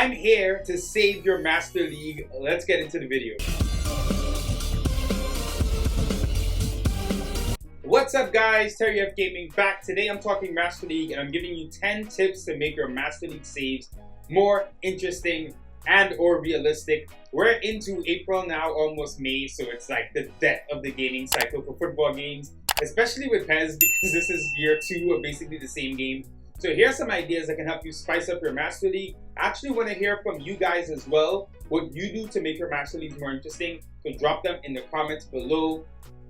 I'm here to save your Master League. Let's get into the video. What's up guys, Terry F Gaming back. Today I'm talking Master League and I'm giving you 10 tips to make your Master League saves more interesting and or realistic. We're into April now, almost May, so it's like the death of the gaming cycle for football games, especially with PES because this is year 2 of basically the same game. So here's some ideas that can help you spice up your Master League. I actually want to hear from you guys as well, what you do to make your Master Leagues more interesting. So drop them in the comments below.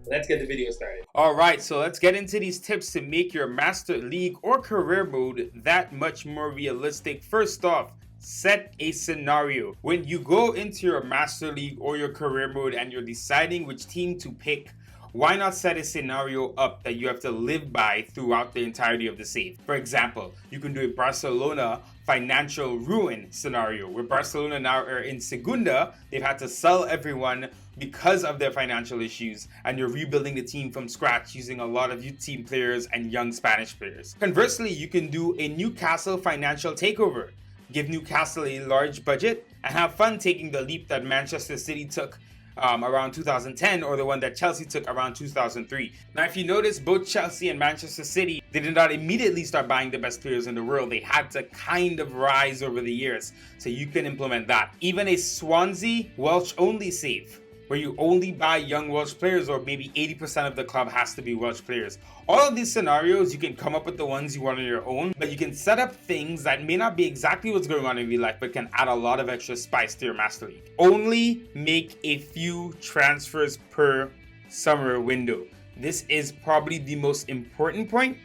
Let's get the video started. Alright, so let's get into these tips to make your Master League or career mode that much more realistic. First off, set a scenario. When you go into your Master League or your career mode and you're deciding which team to pick, why not set a scenario up that you have to live by throughout the entirety of the save? For example, you can do a Barcelona financial ruin scenario where Barcelona now are in Segunda. They've had to sell everyone because of their financial issues, and you're rebuilding the team from scratch using a lot of youth team players and young Spanish players. Conversely, you can do a Newcastle financial takeover. Give Newcastle a large budget and have fun taking the leap that Manchester City took around 2010, or the one that Chelsea took around 2003. Now, if you notice, both Chelsea and Manchester City, they did not immediately start buying the best players in the world. They had to kind of rise over the years, so you can implement that. Even a Swansea Welsh only save, where you only buy young Welsh players, or maybe 80% of the club has to be Welsh players. All of these scenarios, you can come up with the ones you want on your own, but you can set up things that may not be exactly what's going on in real life, but can add a lot of extra spice to your Master League. Only make a few transfers per summer window. This is probably the most important point,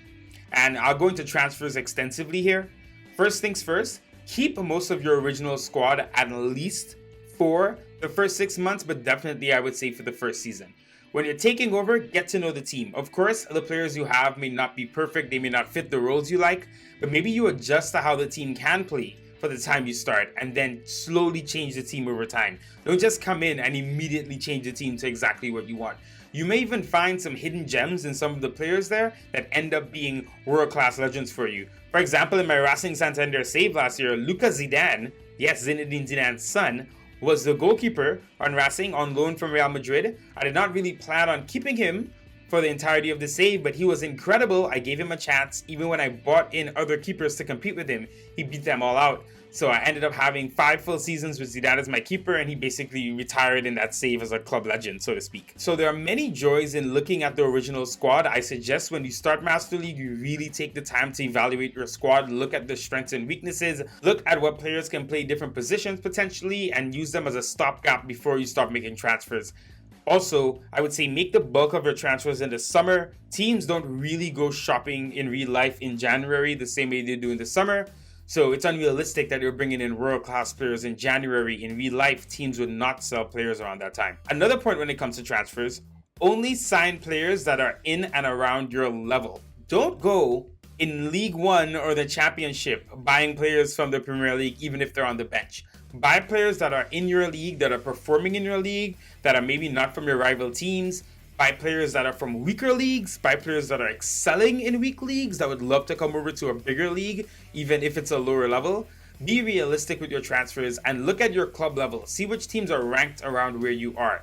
and I'll go into transfers extensively here. First things first, keep most of your original squad at least for the first 6 months, but definitely I would say for the first season. When you're taking over, get to know the team. Of course, the players you have may not be perfect, they may not fit the roles you like, but maybe you adjust to how the team can play for the time you start and then slowly change the team over time. Don't just come in and immediately change the team to exactly what you want. You may even find some hidden gems in some of the players there that end up being world-class legends for you. For example, in my Racing Santander save last year, Lucas Zidane, yes, Zinedine Zidane's son, was the goalkeeper on Racing on loan from Real Madrid. I did not really plan on keeping him for the entirety of the save, but he was incredible. I gave him a chance. Even when I bought in other keepers to compete with him, he beat them all out. So I ended up having 5 full seasons with Zidane as my keeper, and he basically retired in that save as a club legend, so to speak. So there are many joys in looking at the original squad. I suggest when you start Master League, you really take the time to evaluate your squad, look at the strengths and weaknesses, look at what players can play different positions potentially, and use them as a stopgap before you start making transfers. Also, I would say make the bulk of your transfers in the summer. Teams don't really go shopping in real life in January the same way they do in the summer. So it's unrealistic that you're bringing in world-class players in January. In real life, teams would not sell players around that time. Another point when it comes to transfers, only sign players that are in and around your level. Don't go in League One or the Championship buying players from the Premier League even if they're on the bench. Buy players that are in your league, that are performing in your league, that are maybe not from your rival teams. Buy players that are from weaker leagues, buy players that are excelling in weak leagues that would love to come over to a bigger league, even if it's a lower level. Be realistic with your transfers and look at your club level. See which teams are ranked around where you are.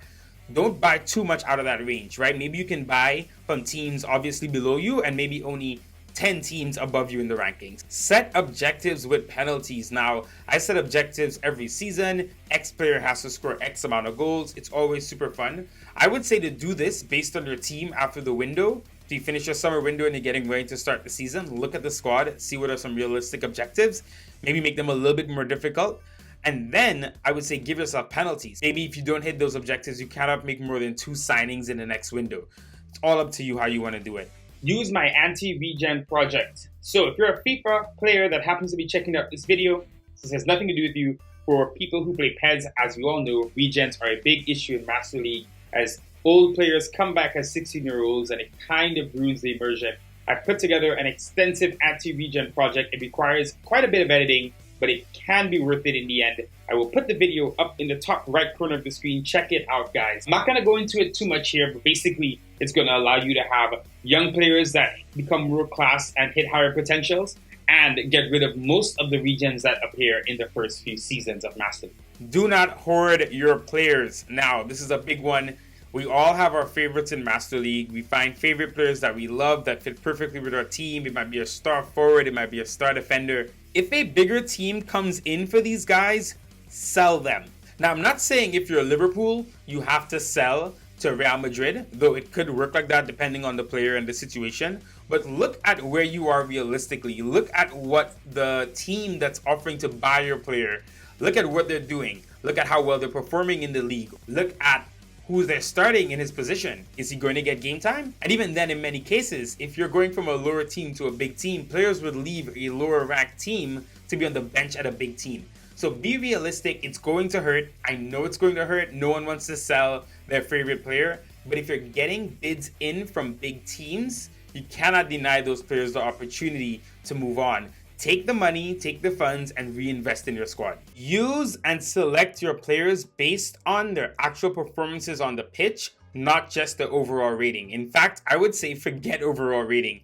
Don't buy too much out of that range, right? Maybe you can buy from teams obviously below you and maybe only 10 teams above you in the rankings. Set objectives with penalties. Now, I set objectives every season. X player has to score X amount of goals. It's always super fun. I would say to do this based on your team after the window. If you finish your summer window and you're getting ready to start the season, look at the squad, see what are some realistic objectives, maybe make them a little bit more difficult. And then I would say give yourself penalties. Maybe if you don't hit those objectives, you cannot make more than 2 signings in the next window. It's all up to you how you want to do it. Use my AntiVgen project. So if you're a FIFA player that happens to be checking out this video, this has nothing to do with you. For people who play PES, as we all know, regens are a big issue in Master League as old players come back as 16-year-olds and it kind of ruins the immersion. I've put together an extensive AntiVgen project. It requires quite a bit of editing, but it can be worth it in the end. I will put the video up in the top right corner of the screen. Check it out, guys. I'm not going to go into it too much here, but basically it's going to allow you to have young players that become world class and hit higher potentials, and get rid of most of the regions that appear in the first few seasons of Master League. Do not hoard your players. Now, this is a big one. We all have our favorites in Master League. We find favorite players that we love that fit perfectly with our team. It might be a star forward, it might be a star defender. If a bigger team comes in for these guys, sell them. Now, I'm not saying if you're Liverpool, you have to sell to Real Madrid, though it could work like that depending on the player and the situation. But look at where you are realistically. Look at what the team that's offering to buy your player, look at what they're doing. Look at how well they're performing in the league. Look at who they're starting in his position. Is he going to get game time? And even then, in many cases, if you're going from a lower team to a big team, players would leave a lower ranked team to be on the bench at a big team. So be realistic. It's going to hurt. I know it's going to hurt. No one wants to sell their favorite player. But if you're getting bids in from big teams, you cannot deny those players the opportunity to move on. Take the money, take the funds, and reinvest in your squad. Use and select your players based on their actual performances on the pitch, not just the overall rating. In fact, I would say forget overall rating.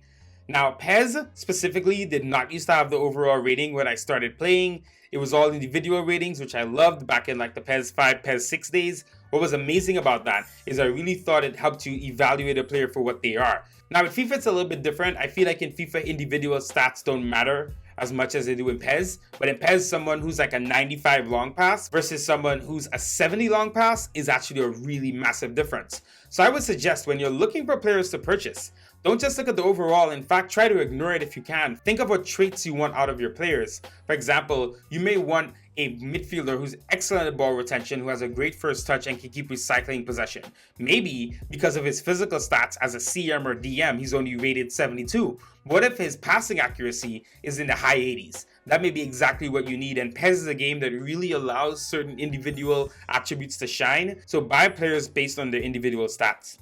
Now, PES specifically did not used to have the overall rating when I started playing. It was all individual ratings, which I loved back in like the PES 5, PES 6 days. What was amazing about that is I really thought it helped you evaluate a player for what they are. Now with FIFA, it's a little bit different. I feel like in FIFA, individual stats don't matter as much as they do in PES. But in PES, someone who's like a 95 long pass versus someone who's a 70 long pass is actually a really massive difference. So I would suggest when you're looking for players to purchase, don't just look at the overall. In fact, try to ignore it if you can. Think of what traits you want out of your players. For example, you may want a midfielder who's excellent at ball retention, who has a great first touch and can keep recycling possession. Maybe because of his physical stats as a CM or DM, he's only rated 72. What if his passing accuracy is in the high 80s? That may be exactly what you need, and PES is a game that really allows certain individual attributes to shine. So buy players based on their individual stats.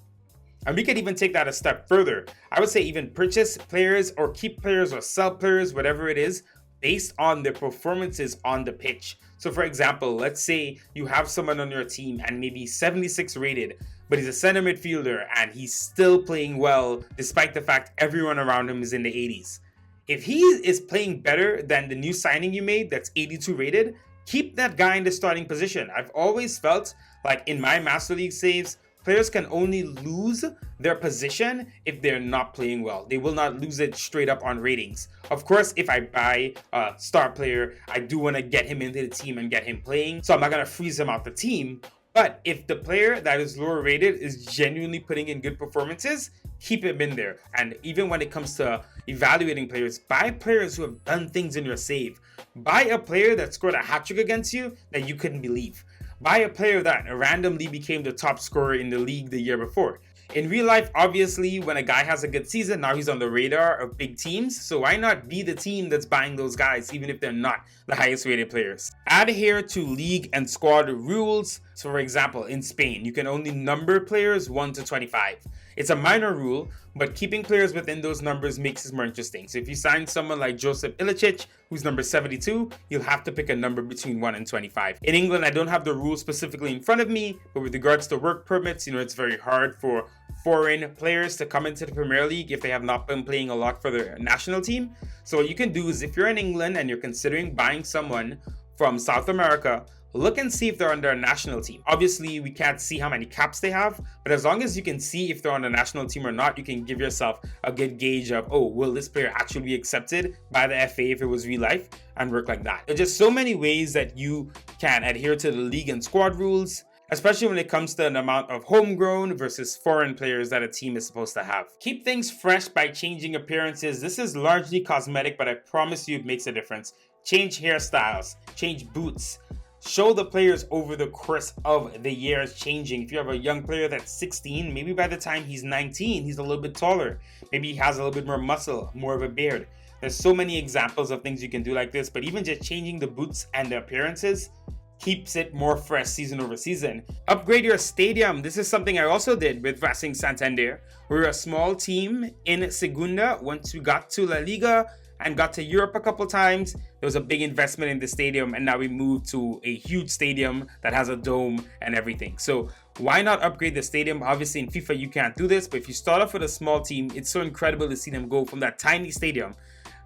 And we could even take that a step further. I would say even purchase players or keep players or sell players, whatever it is, based on their performances on the pitch. So for example, let's say you have someone on your team and maybe 76 rated, but he's a center midfielder and he's still playing well despite the fact everyone around him is in the 80s. If he is playing better than the new signing you made that's 82 rated, keep that guy in the starting position. I've always felt like in my Master League saves, players can only lose their position if they're not playing well. They will not lose it straight up on ratings. Of course, if I buy a star player, I do want to get him into the team and get him playing. So I'm not going to freeze him out the team. But if the player that is lower rated is genuinely putting in good performances, keep him in there. And even when it comes to evaluating players, buy players who have done things in your save. Buy a player that scored a hat-trick against you that you couldn't believe. Buy a player that randomly became the top scorer in the league the year before. In real life, obviously, when a guy has a good season, now he's on the radar of big teams. So why not be the team that's buying those guys, even if they're not the highest rated players? Adhere to league and squad rules. So for example, in Spain, you can only number players 1 to 25. It's a minor rule, but keeping players within those numbers makes it more interesting. So if you sign someone like Joseph Ilicic, who's number 72, you'll have to pick a number between 1 and 25. In England, I don't have the rules specifically in front of me, but with regards to work permits, it's very hard for foreign players to come into the Premier League if they have not been playing a lot for their national team. So what you can do is if you're in England and you're considering buying someone from South America, look and see if they're on their national team. Obviously, we can't see how many caps they have, but as long as you can see if they're on the national team or not, you can give yourself a good gauge of, oh, will this player actually be accepted by the FA if it was real life, and work like that. There's just so many ways that you can adhere to the league and squad rules, especially when it comes to an amount of homegrown versus foreign players that a team is supposed to have. Keep things fresh by changing appearances. This is largely cosmetic, but I promise you it makes a difference. Change hairstyles, change boots. Show the players over the course of the years changing. If you have a young player that's 16, maybe by the time he's 19, he's a little bit taller. Maybe he has a little bit more muscle, more of a beard. There's so many examples of things you can do like this, but even just changing the boots and the appearances keeps it more fresh season over season. Upgrade your stadium. This is something I also did with Racing Santander. We're a small team in Segunda. Once we got to La Liga and got to Europe a couple times, there was a big investment in the stadium, and now we moved to a huge stadium that has a dome and everything. So why not upgrade the stadium? Obviously in FIFA you can't do this, but if you start off with a small team, it's so incredible to see them go from that tiny stadium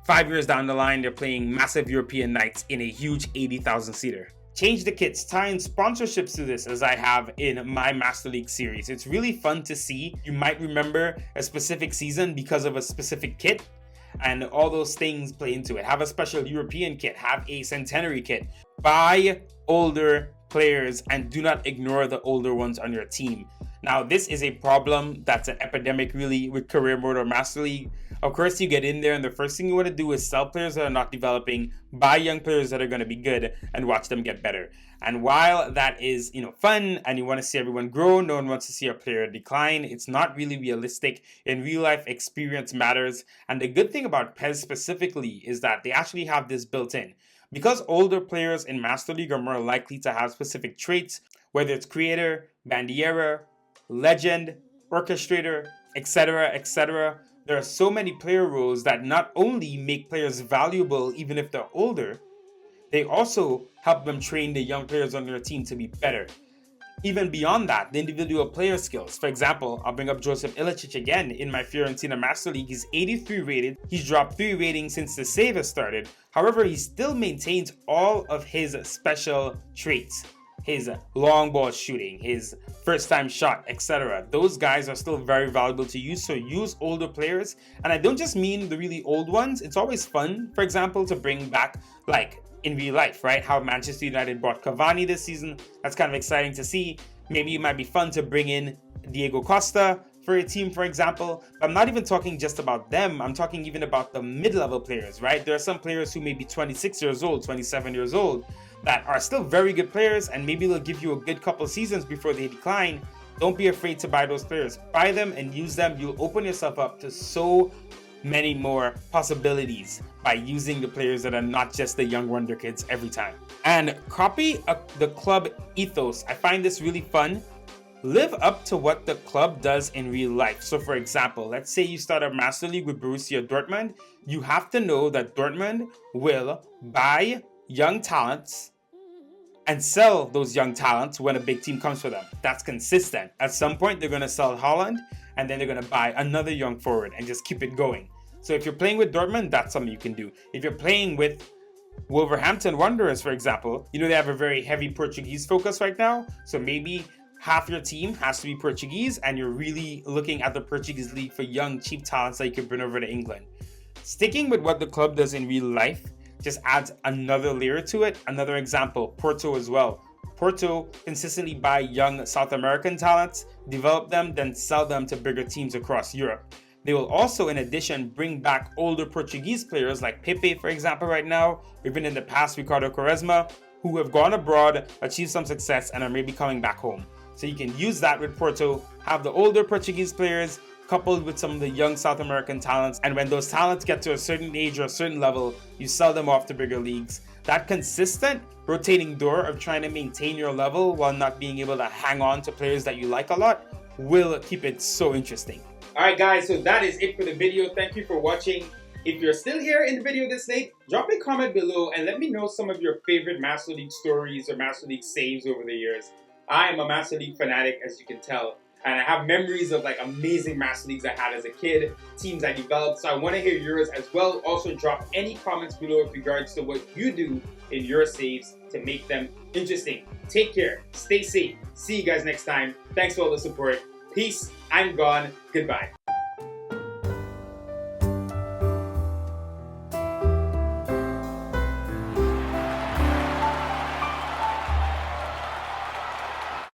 5 years down the line, they're playing massive European nights in a huge 80,000 seater. Change the kits, tie in sponsorships to this as I have in my Master League series. It's really fun to see. You might remember a specific season because of a specific kit, and all those things play into it. Have a special European kit, have a centenary kit. Buy older players and do not ignore the older ones on your team. Now, this is a problem that's an epidemic really with career mode or Master League. Of course, you get in there and the first thing you want to do is sell players that are not developing, buy young players that are going to be good, and watch them get better. And while that is, fun and you want to see everyone grow, no one wants to see a player decline. It's not really realistic. In real life, experience matters. And the good thing about PES specifically is that they actually have this built in. Because older players in Master League are more likely to have specific traits, whether it's creator, bandiera, legend, orchestrator, etc., etc., there are so many player roles that not only make players valuable even if they're older, they also help them train the young players on their team to be better. Even beyond that, the individual player skills. For example, I'll bring up Joseph Ilicic again in my Fiorentina Master League. He's 83 rated. He's dropped 3 ratings since the save has started. However, he still maintains all of his special traits. His long ball shooting, his first time shot, etc. Those guys are still very valuable to use, so use older players. And I don't just mean the really old ones. It's always fun, for example, to bring back, like in real life, right? How Manchester United brought Cavani this season. That's kind of exciting to see. Maybe it might be fun to bring in Diego Costa for a team, for example. But I'm not even talking just about them. I'm talking even about the mid-level players, right? There are some players who may be 26 years old, 27 years old, that are still very good players, and maybe they'll give you a good couple seasons before they decline. Don't be afraid to buy those players. Buy them and use them. You'll open yourself up to so many more possibilities by using the players that are not just the young wonder kids every time. And copy the club ethos. I find this really fun. Live up to what the club does in real life. So for example, let's say you start a Master League with Borussia Dortmund. You have to know that Dortmund will buy young talents and sell those young talents when a big team comes for them. That's consistent. At some point, they're going to sell Holland, and then they're going to buy another young forward and just keep it going. So if you're playing with Dortmund, that's something you can do. If you're playing with Wolverhampton Wanderers, for example, they have a very heavy Portuguese focus right now. So maybe half your team has to be Portuguese, and you're really looking at the Portuguese league for young, cheap talents that you can bring over to England. Sticking with what the club does in real life just adds another layer to it. Another example, Porto as well. Porto consistently buy young South American talents, develop them, then sell them to bigger teams across Europe. They will also, in addition, bring back older Portuguese players like Pepe, for example, right now, even in the past, Ricardo Quaresma, who have gone abroad, achieved some success, and are maybe coming back home. So you can use that with Porto, have the older Portuguese players coupled with some of the young South American talents, and when those talents get to a certain age or a certain level, you sell them off to bigger leagues. That consistent rotating door of trying to maintain your level while not being able to hang on to players that you like a lot will keep it so interesting. Alright guys, so that is it for the video. Thank you for watching. If you're still here in the video this late, drop a comment below and let me know some of your favorite Master League stories or Master League saves over the years. I am a Master League fanatic, as you can tell. And I have memories of like amazing Master Leagues I had as a kid, teams I developed, so I want to hear yours as well. Also drop any comments below with regards to what you do in your saves to make them interesting. Take care, stay safe, see you guys next time. Thanks for all the support. Peace, I'm gone, goodbye.